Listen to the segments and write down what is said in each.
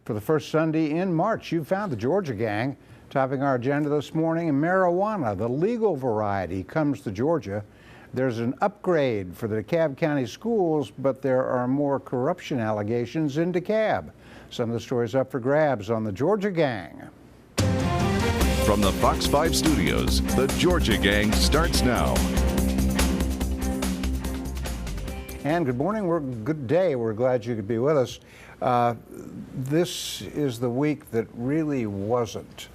For the first Sunday in March, you found the Georgia Gang. Topping our agenda this morning, marijuana, the legal variety, comes to Georgia. There's an upgrade for the DeKalb County schools, but there are more corruption allegations in DeKalb. Some of the stories up for grabs on the Georgia Gang. From the Fox 5 studios, the Georgia Gang starts now. And good morning, good day. We're glad you could be with us. This is the week that really wasn't.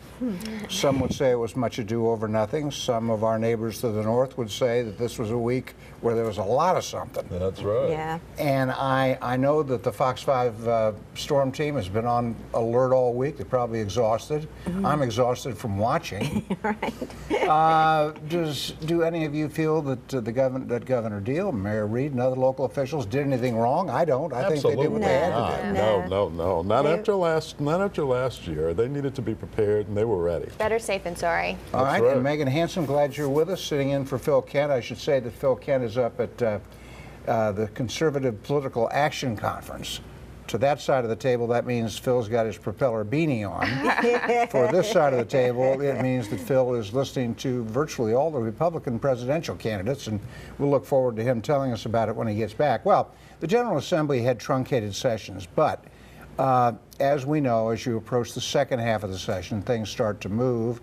Some would say it was much ado over nothing. Some of our neighbors to the north would say that this was a week where there was a lot of something. That's right. Yeah. And I know that the Fox 5 storm team has been on alert all week. They're probably exhausted. I'm exhausted from watching. Right. Do any of you feel that that Governor Deal, Mayor Reed, and other local officials did anything wrong? I don't. I think they did what they had to do. No. Not after last year. They needed to be prepared, and they were ready. Better safe than sorry. All right, right. and Megan Hansen, glad you're with us, sitting in for Phil Kent. I should say that Phil Kent is up at the Conservative Political Action Conference. To that side of the table, that means Phil's got his propeller beanie on. For this side of the table, it means that Phil is listening to virtually all the Republican presidential candidates, and we'll look forward to him telling us about it when he gets back. Well, the General Assembly had truncated sessions, but as we know, as you approach the second half of the session, things start to move.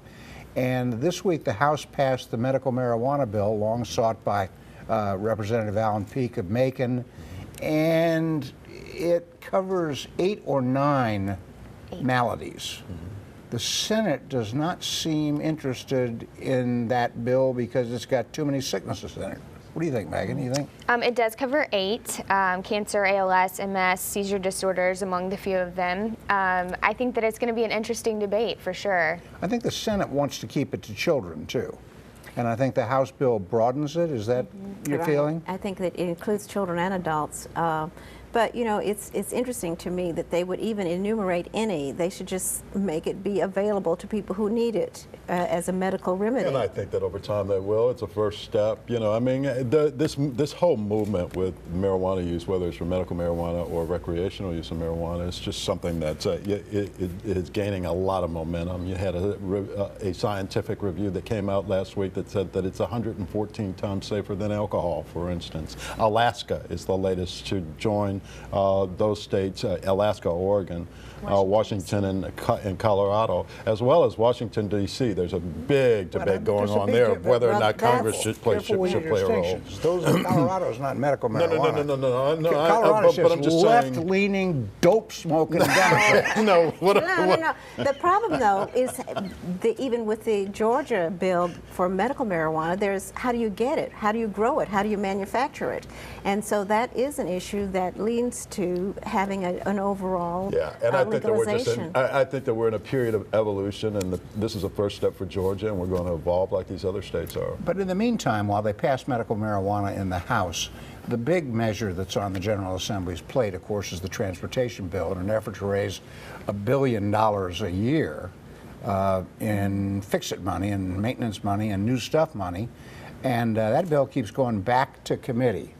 And this week, the House passed the medical marijuana bill, long sought by Representative Alan Peake of Macon, and it covers 8 or 9 maladies. The Senate does not seem interested in that bill because it's got too many sicknesses in it. What do you think, Megan? You think? It does cover 8, cancer, ALS, MS, seizure disorders among the few of them. I think that it's going to be an interesting debate for sure. I think the Senate wants to keep it to children too. And I think the House bill broadens it. Is that your feeling? I think that it includes children and adults. But, you know, it's interesting to me that they would even enumerate any. They should just make it be available to people who need it as a medical remedy. And I think that over time they will. It's a first step. You know, I mean, this whole movement with marijuana use, whether it's for medical marijuana or recreational use of marijuana, is just something that's it is gaining a lot of momentum. You had a scientific review that came out last week that said that it's 114 times safer than alcohol, for instance. Alaska is the latest to join those states, Alaska, Oregon, Washington, and Colorado, as well as Washington, D.C. There's a big debate going on there of whether or not Congress should play a role. Those in Colorado is not medical marijuana. No. Colorado's but I'm just saying, left-leaning, dope-smoking Democrats. No. The problem, though, is even with the Georgia bill for medical marijuana, there's how do you get it? How do you grow it? How do you manufacture it? And so that is an issue that leads to having an overall legalization. I think that we're in a period of evolution, and this is a first step for Georgia, and we're going to evolve like these other states are. But in the meantime, while they pass medical marijuana in the House, the big measure that's on the General Assembly's plate, of course, is the transportation bill in an effort to raise $1 billion a year in fix-it money and maintenance money and new stuff money. And that bill keeps going back to committee.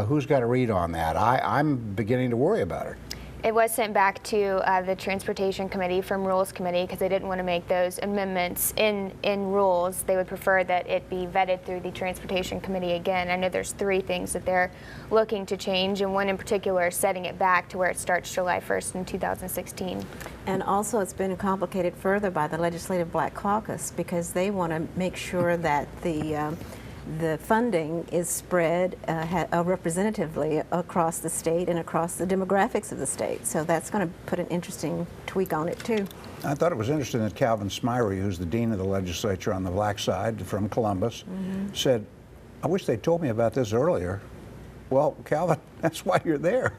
Who's got a read on that? I'm beginning to worry about it. It was sent back to the Transportation Committee from Rules Committee because they didn't want to make those amendments in rules. They would prefer that it be vetted through the Transportation Committee again. I know there's 3 things that they're looking to change, and one in particular is setting it back to where it starts July 1st in 2016. And also it's been complicated further by the Legislative Black Caucus because they want to make sure that the funding is spread representatively across the state and across the demographics of the state. So that's going to put an interesting tweak on it, too. I thought it was interesting that Calvin Smyre, who's the dean of the legislature on the black side from Columbus, said, I wish they'd told me about this earlier. Well, Calvin, that's why you're there,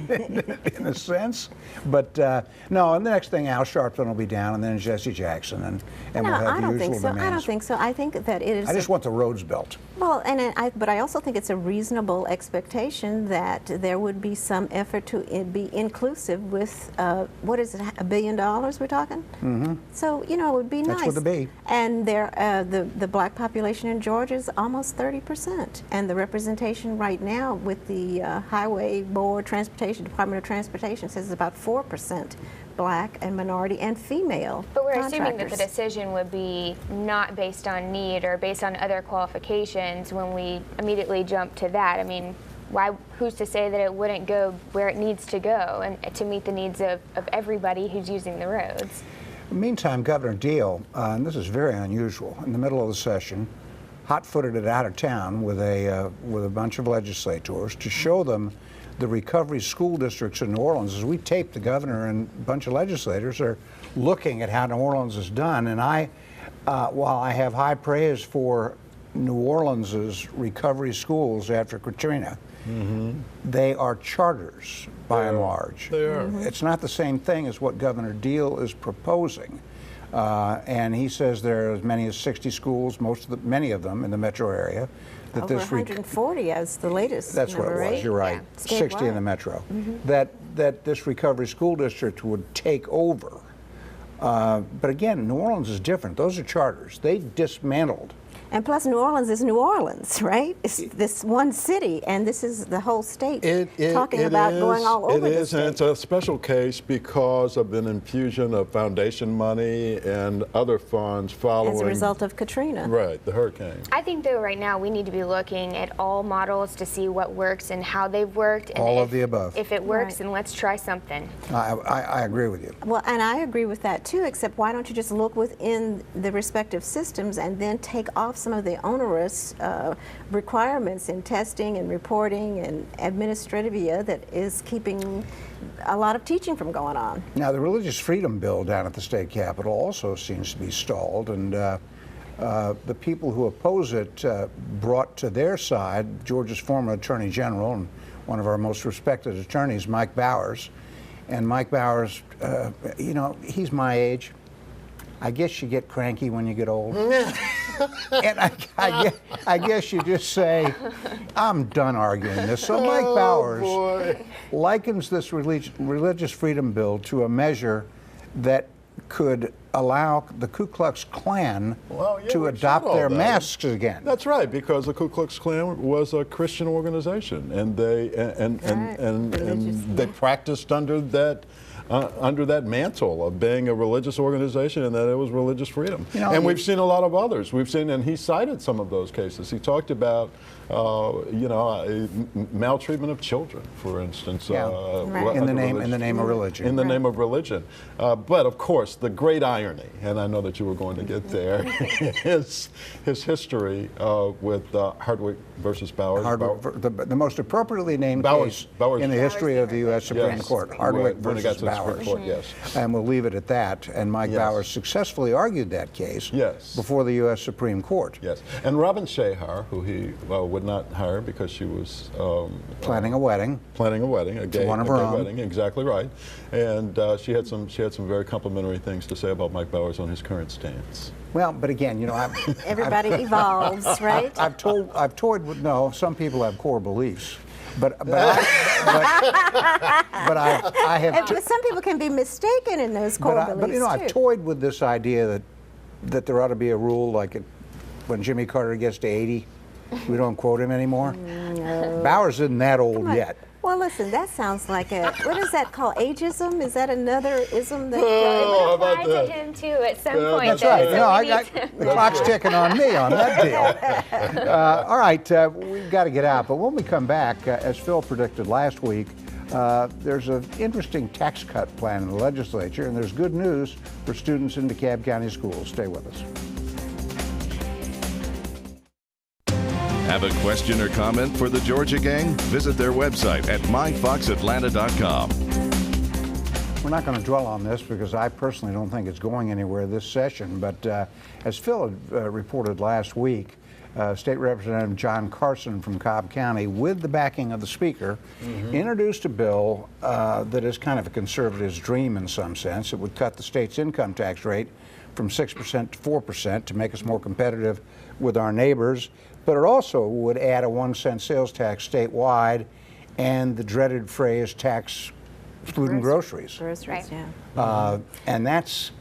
in a sense. But no, and the next thing, Al Sharpton will be down, and then Jesse Jackson, and we'll have the usual demands. I don't think so. I think that it is. I just want the roads built. Well, but I also think it's a reasonable expectation that there would be some effort to be inclusive with, what is it, $1 billion we're talking? Mm-hmm. So, you know, it would be nice. That's what it be. And the black population in Georgia is almost 30%. And the representation right now with the Highway Board, Department of Transportation says it's about 4% black and minority and female But we're assuming that the contractors. decision would be not based on need or based on other qualifications when we immediately jump to that. I mean, who's to say that it wouldn't go where it needs to go and to meet the needs of everybody who's using the roads? Meantime, Governor Deal, and this is very unusual, in the middle of the session, hot-footed it out of town with a bunch of legislators to show them the recovery school districts in New Orleans. As we tape, the governor and a bunch of legislators are looking at how New Orleans is done. And while I have high praise for New Orleans's recovery schools after Katrina, they are charters by and large. They are. It's not the same thing as what Governor Deal is proposing. And he says there are as many as 60 schools, many of them in the metro area. That Over this 140 as the latest That's what number, it was. right? You're right. Yeah. 60 in the Statewide. metro. That this recovery school district would take over. But again, New Orleans is different. Those are charters. They dismantled. And plus, New Orleans is New Orleans, right? It's this one city, and this is the whole state talking about going all over the It is, state. and it's a special case because of an infusion of foundation money and other funds following. As a result of Katrina. Right, the hurricane. I think, though, right now we need to be looking at all models to see what works and how they've worked. And All if, of the above. If it works, Right. then let's try something. I agree with you. Well, and I agree with that too, except why don't you just look within the respective systems and then take off some of the onerous requirements in testing and reporting and administrivia that is keeping a lot of teaching from going on. Now, the religious freedom bill down at the state capitol also seems to be stalled, and the people who oppose it brought to their side Georgia's former attorney general and one of our most respected attorneys, Mike Bowers. And Mike Bowers, you know, he's my age. I guess you get cranky when you get old. And I guess you just say, I'm done arguing this. So Mike Bowers likens this religious freedom bill to a measure that could allow the Ku Klux Klan Well, yeah, to we've adopt seen all their that. masks again. That's right, because the Ku Klux Klan was a Christian organization, and they Religious, they practiced under that mantle of being a religious organization, and that it was religious freedom. You know, and we've seen a lot of others. We've seen, and he cited some of those cases. He talked about, maltreatment of children, for instance. Yeah. Right. In the under name of religion. In the name of religion. But of course, the great irony, and I know that you were going to get there, is his history with Hardwick versus Bowers. The most appropriately named Bowers- case Bowers- in the history of the U.S. Supreme Yes. Court, Hardwick When it got versus to the Supreme Bowers. Court, yes. And we'll leave it at that. And Mike Yes. Bowers successfully argued that case Yes. before the U.S. Supreme Court. Yes, and Robin Shahar, who he would not hire because she was Planning a wedding. planning a wedding, a gay, one of a her gay own. wedding, exactly right. And she had some very complimentary things to say about Mike Bowers on his current stance. Well, but again, you know, Everybody evolves, right? I've toyed with, no, some people have core beliefs. But I have But some people can be mistaken in those core beliefs but you know, I've too. toyed with this idea that there ought to be a rule like when Jimmy Carter gets to 80, we don't quote him anymore. No. Bowers isn't that old Come on. yet. Well, listen, that sounds like what is that called? Ageism? Is that another ism that? It how would about apply to that? him too at some Yeah, point. That's though, right. so You know, we need to- the clock's ticking on me on that deal. All right, we've got to get out. But when we come back, as Phil predicted last week, there's an interesting tax cut plan in the legislature, and there's good news for students in DeKalb County schools. Stay with us. Have a question or comment for the Georgia Gang? Visit their website at myfoxatlanta.com. We're not going to dwell on this because I personally don't think it's going anywhere this session. But as Phil had reported last week, State Representative John Carson from Cobb County, with the backing of the Speaker, introduced a bill that is kind of a conservative's dream in some sense. It would cut the state's income tax rate from 6% to 4% to make us more competitive with our neighbors. But it also would add a 1-cent sales tax statewide and the dreaded phrase tax food and groceries. Groceries, Right. yeah. And that's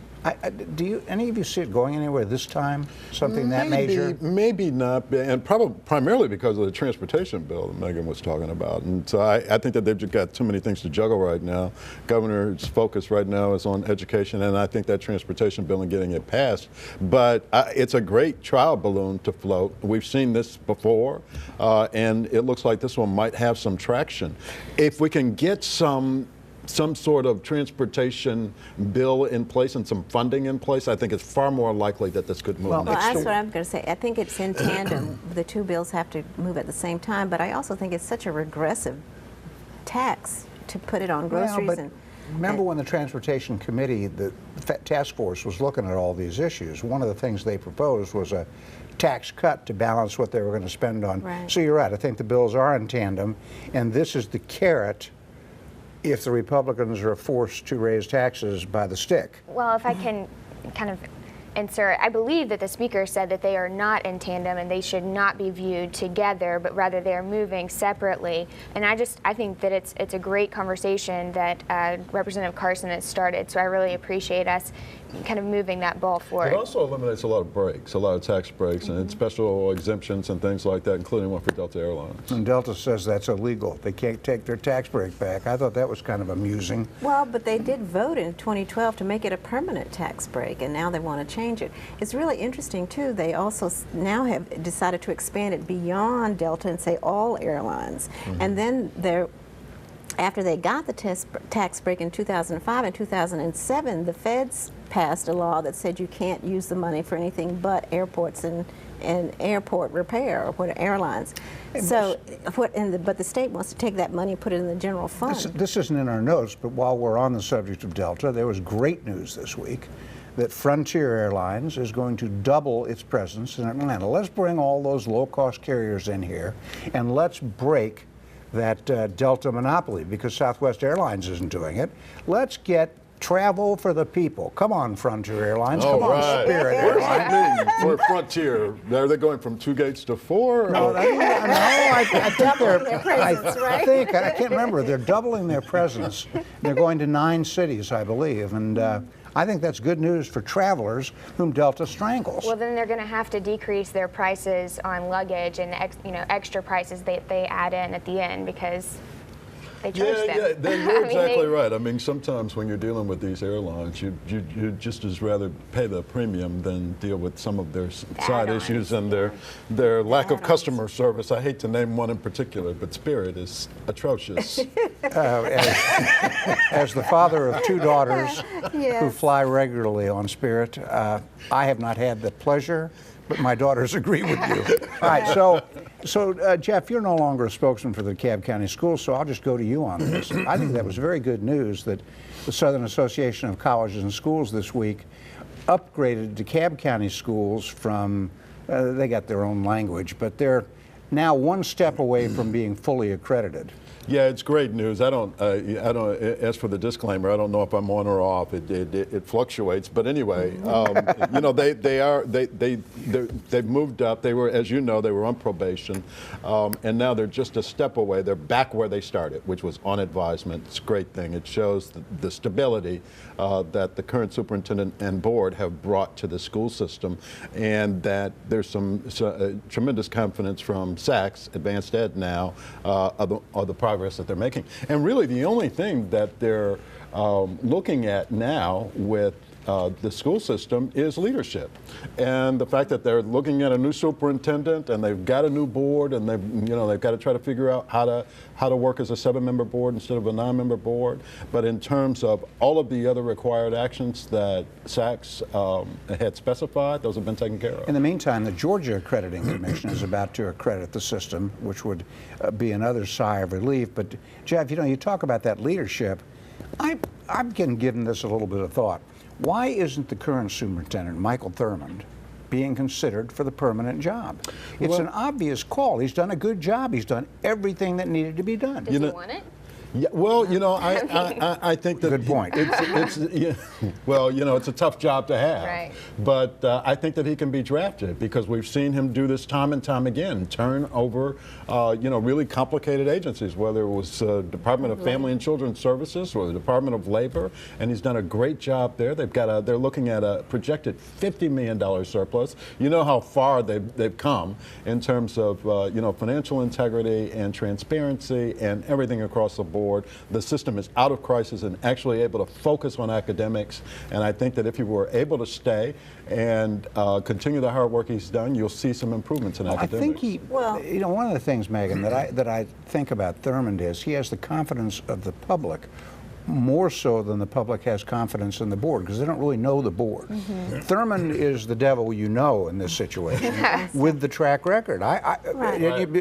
Do any of you see it going anywhere this time? Something that major? Maybe not, and probably primarily because of the transportation bill that Megan was talking about. And so I think that they've just got too many things to juggle right now. Governor's focus right now is on education, and I think that transportation bill and getting it passed. But it's a great trial balloon to float. We've seen this before, and it looks like this one might have some traction. If we can get some sort of transportation bill in place and some funding in place, I think it's far more likely that this could move Well, next that's year. what I'm going to say. I think it's in tandem. The two bills have to move at the same time, but I also think it's such a regressive tax to put it on groceries. Well, but remember when the Transportation Committee, the task force, was looking at all these issues, one of the things they proposed was a tax cut to balance what they were going to spend on. Right. So you're right. I think the bills are in tandem, and this is the carrot if the Republicans are forced to raise taxes by the stick. Well, if I can kind of insert, I believe that the speaker said that they are not in tandem and they should not be viewed together, but rather they are moving separately. And I think that it's a great conversation that Representative Carson has started. So I really appreciate us kind of moving that ball forward. It also eliminates a lot of breaks, a lot of tax breaks, and special exemptions and things like that, including one for Delta Airlines. And Delta says that's illegal. They can't take their tax break back. I thought that was kind of amusing. Well, but they did vote in 2012 to make it a permanent tax break, and now they want to change it. It's really interesting, too. They also now have decided to expand it beyond Delta and say all airlines. And then after they got the tax break in 2005 and 2007, the feds passed a law that said you can't use the money for anything but airports and airport repair or airlines. So, but the state wants to take that money and put it in the general fund. This isn't in our notes, but while we're on the subject of Delta, there was great news this week that Frontier Airlines is going to double its presence in Atlanta. Let's bring all those low-cost carriers in here, and let's break that Delta monopoly, because Southwest Airlines isn't doing it. Let's get travel for the people. Come on, Frontier Airlines. Come on, Spirit Where's Airlines. that mean for Frontier? Are they going from 2 gates to 4? No, I think they're. Their presence, right? I can't remember. They're doubling their presence. They're going to 9 cities, I believe, and I think that's good news for travelers whom Delta strangles. Well, then they're going to have to decrease their prices on luggage and extra prices that they add in at the end because they charge them. Yeah, you're exactly right. I mean, sometimes when you're dealing with these airlines, you just as rather pay the premium than deal with some of their side add-ons. issues and their lack of customer service. I hate to name one in particular, but Spirit is atrocious. As the father of 2 daughters who Yes. fly regularly on Spirit, I have not had the pleasure, but my daughters agree with you. All right, so Jeff, you're no longer a spokesman for the DeKalb County Schools, so I'll just go to you on this. I think that was very good news that the Southern Association of Colleges and Schools this week upgraded DeKalb County schools from, they got their own language, but they're now 1 step away from being fully accredited. Yeah, it's great news. I don't. As for the disclaimer, I don't know if I'm on or off. It fluctuates. But anyway, you know, they've moved up. They were, as you know, they were on probation, and now they're just a step away. They're back where they started, which was on advisement. It's a great thing. It shows the stability that the current superintendent and board have brought to the school system, and that there's some tremendous confidence from SACS, Advanced Ed now, of the progress that they're making. And really the only thing that they're looking at now with the school system is leadership, and the fact that they're looking at a new superintendent and they've got a new board, and they've got to try to figure out how to work as a 7-member board instead of a 9-member board. But in terms of all of the other required actions that SACS had specified, those have been taken care of. In the meantime, the Georgia Accrediting Commission is about to accredit the system, which would be another sigh of relief. But Jeff, you talk about that leadership. I've been giving this a little bit of thought. Why isn't the current superintendent, Michael Thurmond, being considered for the permanent job? It's an obvious call. He's done a good job. He's done everything that needed to be done. Does he want it? Yeah, well, you know, I think that Good point. It's yeah, well, you know, it's a tough job to have. Right. But I think that he can be drafted because we've seen him do this time and time again, turn over, you know, really complicated agencies, whether it was Department of Family and Children's Services or the Department of Labor, and he's done a great job there. They're looking at a projected $50 million surplus. You know how far they've come in terms of you know, financial integrity and transparency and everything across the board. The system is out of crisis and actually able to focus on academics. And I think that if he were able to stay and continue the hard work he's done, you'll see some improvements in academics. I think you know, one of the things, Megan, that I think about Thurmond is he has the confidence of the public more so than the public has confidence in the board because they don't really know the board. Thurmond is the devil you know in this situation with the track record.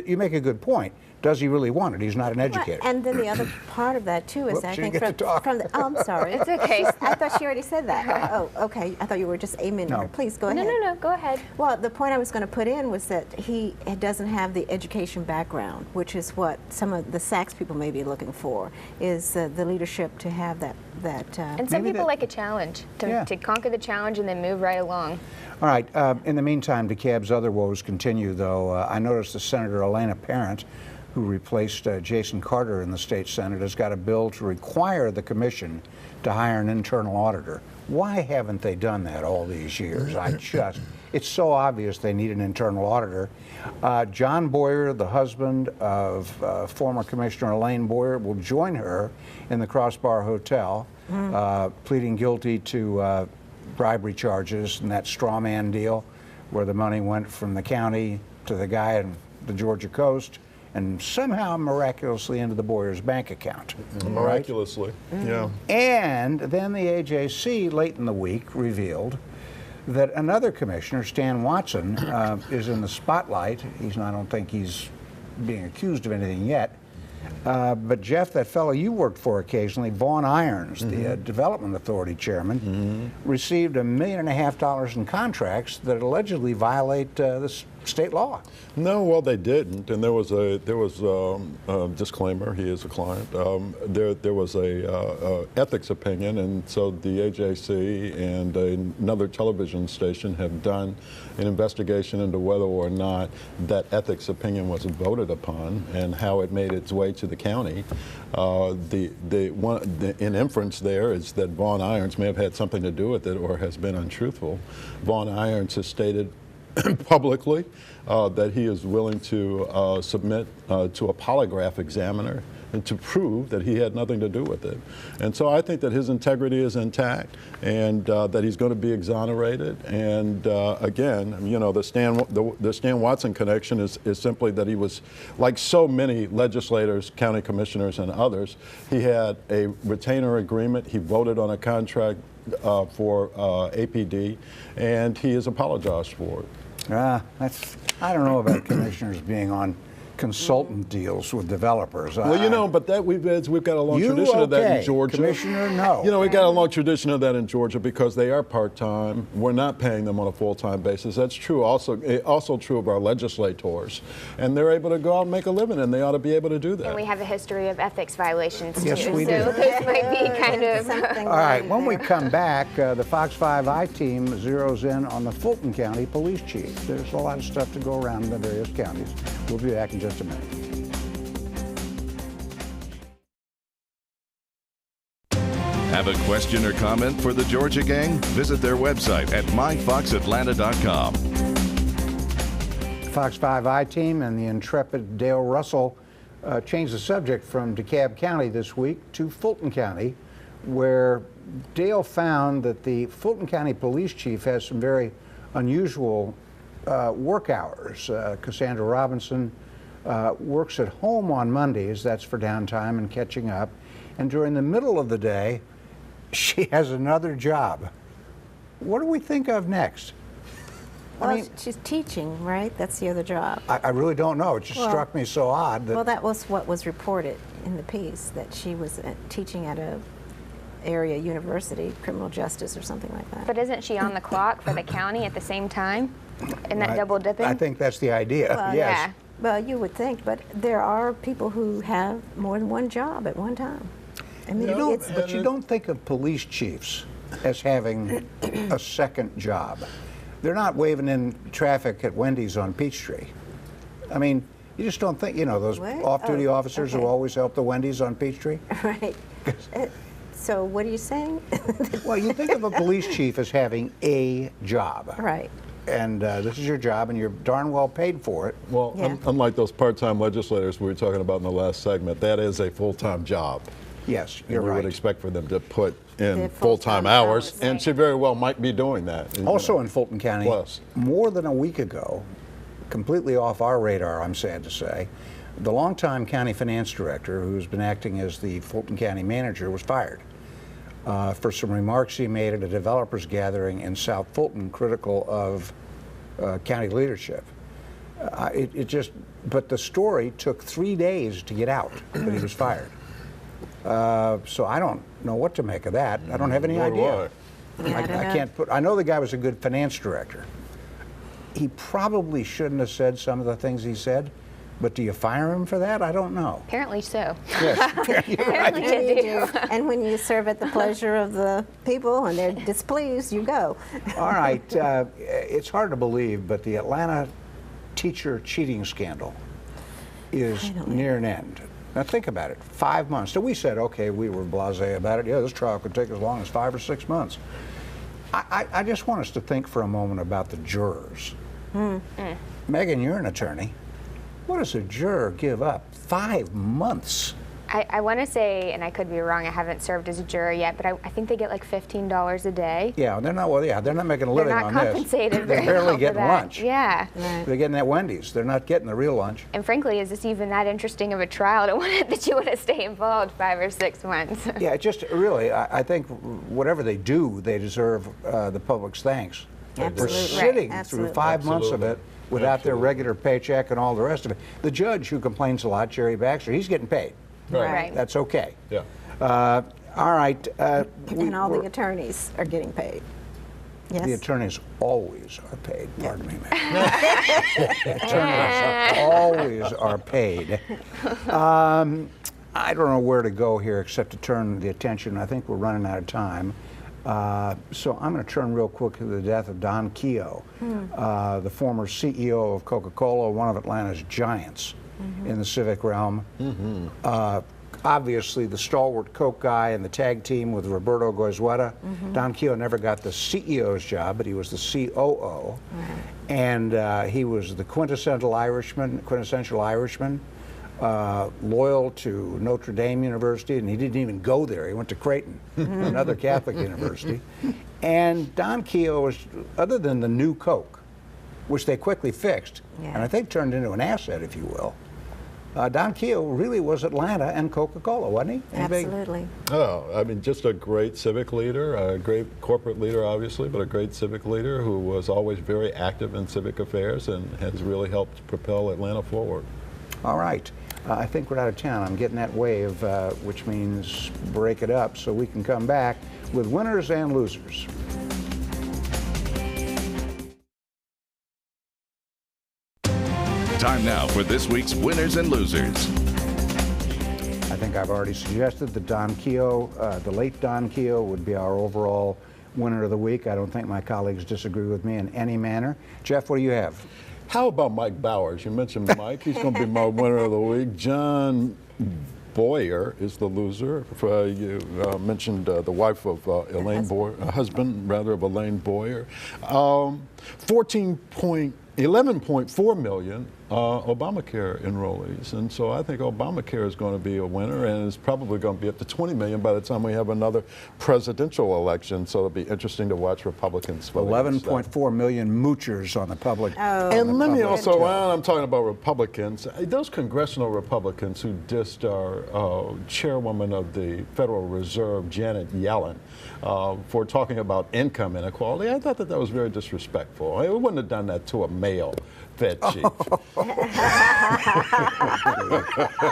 You make a good point. Does he really want it? He's not an educator. And then the other part of that too is Whoops, I you think didn't get to talk. from the, oh, I'm sorry. It's okay. I thought she already said that. Oh, okay. I thought you were just aiming No. her. Please go ahead. No, go ahead. Well, the point I was going to put in was that he doesn't have the education background, which is what some of the Sachs people may be looking for, is the leadership to have that. And some people like a challenge, to conquer the challenge and then move right along. All right. In the meantime, DeKalb's other woes continue, though. I noticed the Senator Elena Parent, who replaced Jason Carter in the state Senate, has got a bill to require the commission to hire an internal auditor. Why haven't they done that all these years? It's so obvious they need an internal auditor. John Boyer, the husband of former Commissioner Elaine Boyer, will join her in the Crossbar Hotel, pleading guilty to bribery charges and that straw man deal where the money went from the county to the guy on the Georgia coast and somehow miraculously into the Boyer's bank account. Miraculously, yeah. And then the AJC late in the week revealed that another commissioner, Stan Watson, is in the spotlight. I don't think he's being accused of anything yet. But Jeff, that fellow you worked for occasionally, Vaughn Irons, the Development Authority chairman, received $1.5 million in contracts that allegedly violate this state law. No, well, they didn't, and there was a disclaimer. He is a client. There was a ethics opinion, and so the AJC and another television station have done an investigation into whether or not that ethics opinion was voted upon and how it made its way to the county. In inference there is that Vaughn Irons may have had something to do with it or has been untruthful. Vaughn Irons has stated publicly that he is willing to submit to a polygraph examiner and to prove that he had nothing to do with it. And so I think that his integrity is intact and that he's going to be exonerated. And again, you know, the Stan Watson connection is simply that he was, like so many legislators, county commissioners, and others, he had a retainer agreement. He voted on a contract for APD, and he has apologized for it. I don't know about commissioners being on consultant deals with developers. Well, you know, but we've got a long tradition of that in Georgia. Commissioner, no. You know, we've got a long tradition of that in Georgia because they are part-time. We're not paying them on a full-time basis. That's true. Also true of our legislators, and they're able to go out and make a living, and they ought to be able to do that. And we have a history of ethics violations too. Yes, we do. So those might be kind of. All right, when we come back, the Fox 5i team zeroes in on the Fulton County Police Chief. There's a lot of stuff to go around in the various counties. We'll be back in just a minute. Have a question or comment for the Georgia Gang? Visit their website at myfoxatlanta.com. Fox 5i team and the intrepid Dale Russell changed the subject from DeKalb County this week to Fulton County, where Dale found that the Fulton County Police Chief has some very unusual work hours. Cassandra Robinson works at home on Mondays, that's for downtime and catching up, and during the middle of the day, she has another job. What do we think of next? Well, I mean, she's teaching, right? That's the other job. I really don't know. It just struck me so odd. Well, that was what was reported in the piece, that she was teaching at a area university, criminal justice or something like that. But isn't she on the clock for the county at the same time? Isn't that double dipping? I think that's the idea, Well, yes. yeah. Well, you would think, but there are people who have more than one job at one time. I mean, But you don't think of police chiefs as having a second job. They're not waving in traffic at Wendy's on Peachtree. I mean, you just don't think, those What? off-duty Oh, officers who okay. always help the Wendy's on Peachtree? right. So what are you saying? Well, you think of a police chief as having a job. Right. And this is your job, and you're darn well paid for it. Well, Yeah. unlike those part-time legislators we were talking about in the last segment, that is a full-time job. Yes, And you're we right. would expect for them to put in The full-time full-time hours, hours, and right. she very well might be doing that. Also in Fulton County, Plus. more than a week ago, completely off our radar, I'm sad to say, the longtime county finance director, who's been acting as the Fulton County manager, was fired for some remarks he made at a developers gathering in South Fulton critical of county leadership. But the story took 3 days to get out that he was fired. So I don't know what to make of that. I don't have any Nor do idea. Yeah, I don't know. can't put. I know the guy was a good finance director. He probably shouldn't have said some of the things he said, but do you fire him for that? I don't know. Apparently so. Yes. Apparently Yeah, you you do. do. And when you serve at the pleasure of the people and they're displeased, you go. All right. It's hard to believe, but the Atlanta teacher cheating scandal is Finally. near an end. Now think about it. 5 months. So we said, okay, we were blasé about it. Yeah, this trial could take as long as 5 or 6 months. I just want us to think for a moment about the jurors. Megan, you're an attorney. What does a juror give up? 5 months. I want to say, and I could be wrong, I haven't served as a juror yet, but I think they get like $15 a day. Yeah, they're not. Well, yeah, they're not making a They're living not on this. compensated They're very barely well for getting that. lunch. Yeah. Right. They're getting at Wendy's. They're not getting the real lunch. And frankly, is this even that interesting of a trial to want that you want to stay involved 5 or 6 months? Yeah, it just really, I think whatever they do, they deserve the public's thanks for Absolutely. sitting Right, through absolutely. 5 months of it without their Absolutely. regular paycheck and all the rest of it. The judge who complains a lot, Jerry Baxter, he's getting paid. Right. That's okay. Yeah. All right. And all the attorneys are getting paid. Yes. The attorneys always are paid. Pardon me, ma'am. Attorneys always are paid. I don't know where to go here except to turn the attention. I think we're running out of time. So I'm going to turn real quick to the death of Don Keogh, the former CEO of Coca-Cola, one of Atlanta's giants in the civic realm. Obviously, the stalwart Coke guy and the tag team with Roberto Goizueta. Don Keogh never got the CEO's job, but he was the COO. And he was the quintessential Irishman, loyal to Notre Dame University, and he didn't even go there. He went to Creighton, another Catholic university. And Don Keogh was, other than the new Coke, which they quickly fixed, Yeah. and I think turned into an asset, if you will. Don Keogh really was Atlanta and Coca-Cola, wasn't he? Anybody- Absolutely. Oh, I mean, just a great civic leader, a great corporate leader, obviously, but a great civic leader who was always very active in civic affairs and has really helped propel Atlanta forward. All right. I think we're out of town. I'm getting that wave, which means break it up so we can come back with winners and losers. Time now for this week's winners and losers. I think I've already suggested that Don Keogh, the late Don Keogh, would be our overall winner of the week. I don't think my colleagues disagree with me in any manner. Jeff, what do you have? How about Mike Bowers? You mentioned Mike. He's going to be my winner of the week. John Boyer is the loser. You mentioned the wife of Elaine Boyer, husband rather of Elaine Boyer. 11.4 million Obamacare enrollees, and so I think Obamacare is going to be a winner, and it's probably going to be up to 20 million by the time we have another presidential election. So it'll be interesting to watch Republicans vote against that. 11.4 million moochers on the public. Oh. And let me public also, job. while I'm talking about Republicans, those congressional Republicans who dissed our chairwoman of the Federal Reserve, Janet Yellen, for talking about income inequality, I thought that was very disrespectful. I wouldn't have done that to a male Fed chief.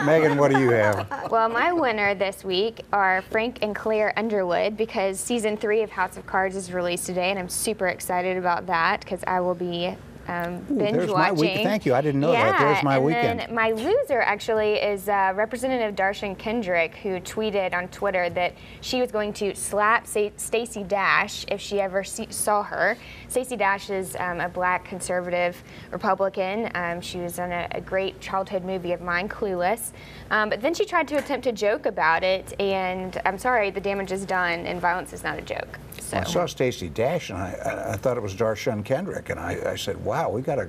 Megan, what do you have? Well, my winner this week are Frank and Claire Underwood, because season 3 of House of Cards is released today, and I'm super excited about that because I will be binge there's my watching. week. Thank you. I didn't know that. There's my and weekend. Then my loser actually is Representative Darshan Kendrick, who tweeted on Twitter that she was going to slap Stacey Dash if she ever saw her. Stacey Dash is a black conservative Republican. She was in a great childhood movie of mine, Clueless. But then she tried to attempt to joke about it, and I'm sorry, the damage is done, and violence is not a joke. So. I saw Stacey Dash, and I thought it was Darshan Kendrick, and I said, wow, we got a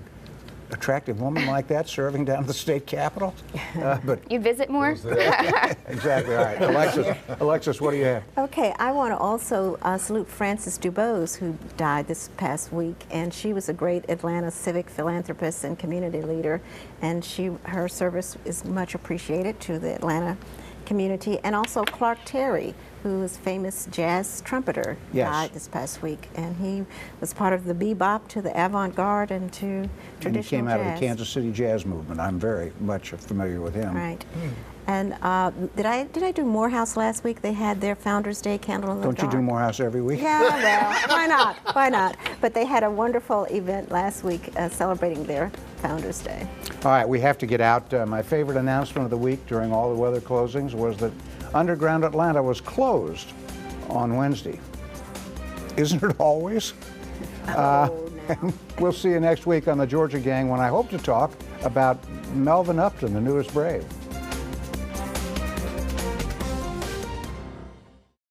attractive woman like that serving down at the state capitol. But You visit more? exactly. All right, Alexis, what do you have? Okay, I want to also salute Frances DuBose, who died this past week, and she was a great Atlanta civic philanthropist and community leader, and her service is much appreciated to the Atlanta community. And also Clark Terry, who is famous jazz trumpeter, Yes. died this past week, and he was part of the bebop to the avant-garde and to traditional And he came out of the jazz. Kansas City jazz movement. I'm very much familiar with him. Right. And did I do Morehouse last week? They had their Founders Day candle in the Don't dark. you do Morehouse every week? Yeah, well, why not? Why not? But they had a wonderful event last week celebrating their Founders Day. All right, we have to get out. My favorite announcement of the week during all the weather closings was that Underground Atlanta was closed on Wednesday. Isn't it always? Oh, no. We'll see you next week on the Georgia Gang when I hope to talk about Melvin Upton, the newest Brave.